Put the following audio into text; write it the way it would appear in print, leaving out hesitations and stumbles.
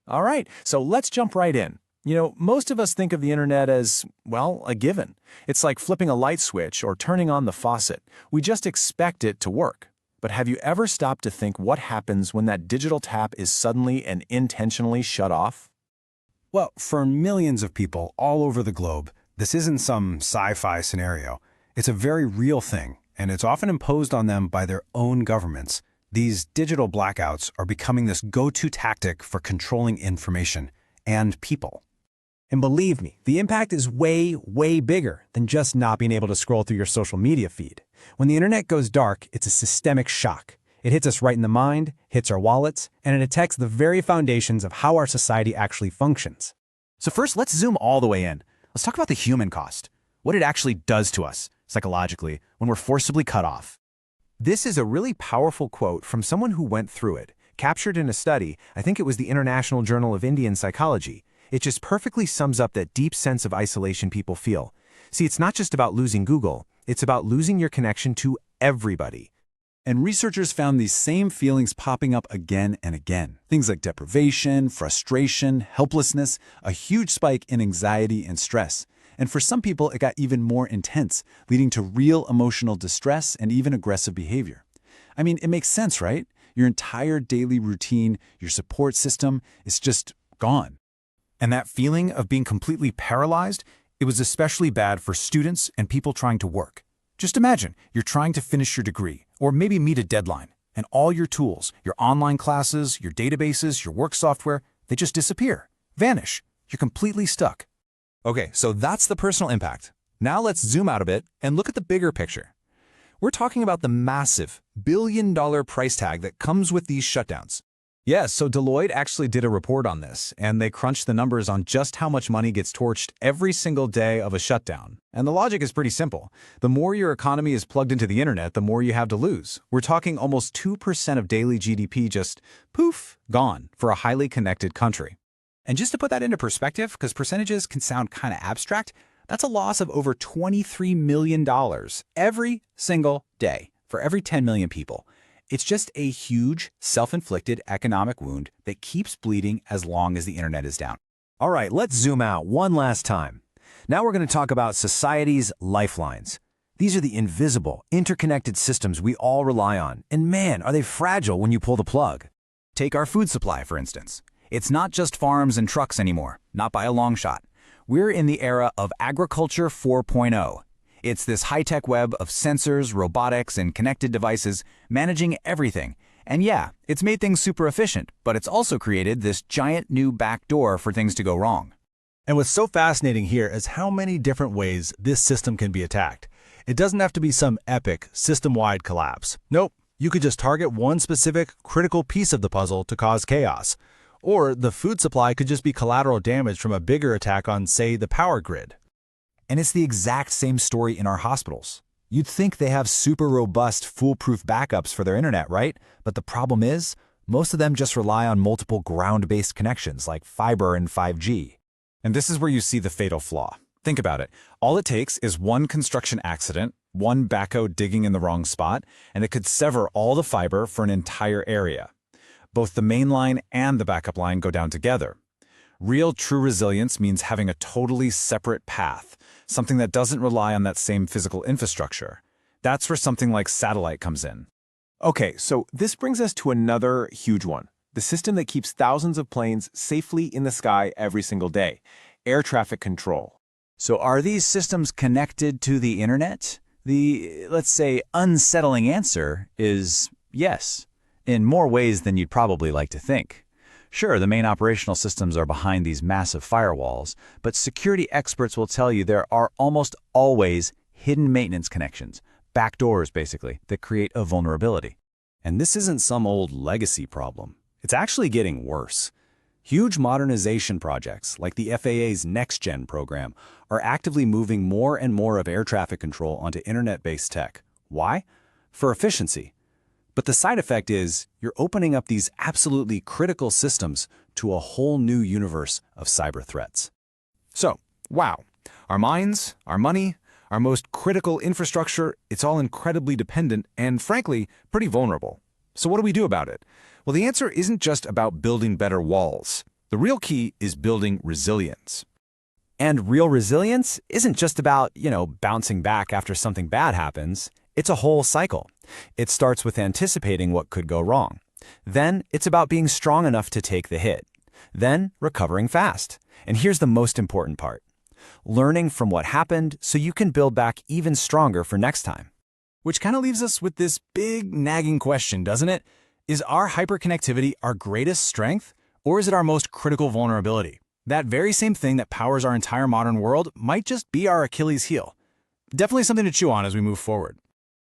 All right, so let's jump right in. Most of us think of the internet as, well, a given. It's like flipping a light switch or turning on the faucet. We just expect it to work. But have you ever stopped to think what happens when that digital tap is suddenly and intentionally shut off? Well, for millions of people all over the globe, this isn't some sci-fi scenario. It's a very real thing, and it's often imposed on them by their own governments. These digital blackouts are becoming this go-to tactic for controlling information and people. And believe me, the impact is way, way bigger than just not being able to scroll through your social media feed. When the internet goes dark, it's a systemic shock. It hits us right in the mind, hits our wallets, and it attacks the very foundations of how our society actually functions. So first, let's zoom all the way in. Let's talk about the human cost, what it actually does to us, psychologically, when we're forcibly cut off. This is a really powerful quote from someone who went through it, captured in a study. I think it was the International Journal of Indian Psychology. It just perfectly sums up that deep sense of isolation people feel. See, it's not just about losing Google, it's about losing your connection to everybody. And researchers found these same feelings popping up again and again. Things like deprivation, frustration, helplessness, a huge spike in anxiety and stress. And for some people, it got even more intense, leading to real emotional distress and even aggressive behavior. I mean, it makes sense, right? Your entire daily routine, your support system, is just gone. And that feeling of being completely paralyzed, it was especially bad for students and people trying to work. Just imagine, you're trying to finish your degree, or maybe meet a deadline, and all your tools, your online classes, your databases, your work software, they just disappear, vanish. You're completely stuck. Okay, so that's the personal impact. Now let's zoom out a bit and look at the bigger picture. We're talking about the massive billion-dollar price tag that comes with these shutdowns. Yes, so Deloitte actually did a report on this, and they crunched the numbers on just how much money gets torched every single day of a shutdown. And the logic is pretty simple. The more your economy is plugged into the internet, the more you have to lose. We're talking almost 2% of daily GDP just, poof, gone for a highly connected country. And just to put that into perspective, because percentages can sound kind of abstract, that's a loss of over $23 million every single day for every 10 million people. It's just a huge, self-inflicted economic wound that keeps bleeding as long as the internet is down. All right, let's zoom out one last time. Now we're going to talk about society's lifelines. These are the invisible, interconnected systems we all rely on. And man, are they fragile when you pull the plug. Take our food supply, for instance. It's not just farms and trucks anymore, not by a long shot. We're in the era of agriculture 4.0. It's this high-tech web of sensors, robotics, and connected devices managing everything. And yeah, it's made things super efficient, but it's also created this giant new back door for things to go wrong. And what's so fascinating here is how many different ways this system can be attacked. It doesn't have to be some epic, system-wide collapse. Nope, you could just target one specific, critical piece of the puzzle to cause chaos. Or the food supply could just be collateral damage from a bigger attack on, say, the power grid. And it's the exact same story in our hospitals. You'd think they have super robust, foolproof backups for their internet, right? But the problem is, most of them just rely on multiple ground-based connections like fiber and 5G. And this is where you see the fatal flaw. Think about it. All it takes is one construction accident, one backhoe digging in the wrong spot, and it could sever all the fiber for an entire area. Both the main line and the backup line go down together. Real true resilience means having a totally separate path, something that doesn't rely on that same physical infrastructure. That's where something like satellite comes in. Okay, so this brings us to another huge one. The system that keeps thousands of planes safely in the sky every single day. Air traffic control. So are these systems connected to the internet? The, let's say, unsettling answer is yes, in more ways than you'd probably like to think. Sure, the main operational systems are behind these massive firewalls, but security experts will tell you there are almost always hidden maintenance connections, backdoors basically, that create a vulnerability. And this isn't some old legacy problem. It's actually getting worse. Huge modernization projects, like the FAA's NextGen program, are actively moving more and more of air traffic control onto internet-based tech. Why? For efficiency. But the side effect is you're opening up these absolutely critical systems to a whole new universe of cyber threats. So, wow, our minds, our money, our most critical infrastructure, it's all incredibly dependent and, frankly, pretty vulnerable. So what do we do about it? Well, the answer isn't just about building better walls. The real key is building resilience. And real resilience isn't just about, bouncing back after something bad happens. It's a whole cycle. It starts with anticipating what could go wrong. Then it's about being strong enough to take the hit. Then recovering fast. And here's the most important part. Learning from what happened so you can build back even stronger for next time. Which kind of leaves us with this big nagging question, doesn't it? Is our hyperconnectivity our greatest strength, or is it our most critical vulnerability? That very same thing that powers our entire modern world might just be our Achilles heel. Definitely something to chew on as we move forward.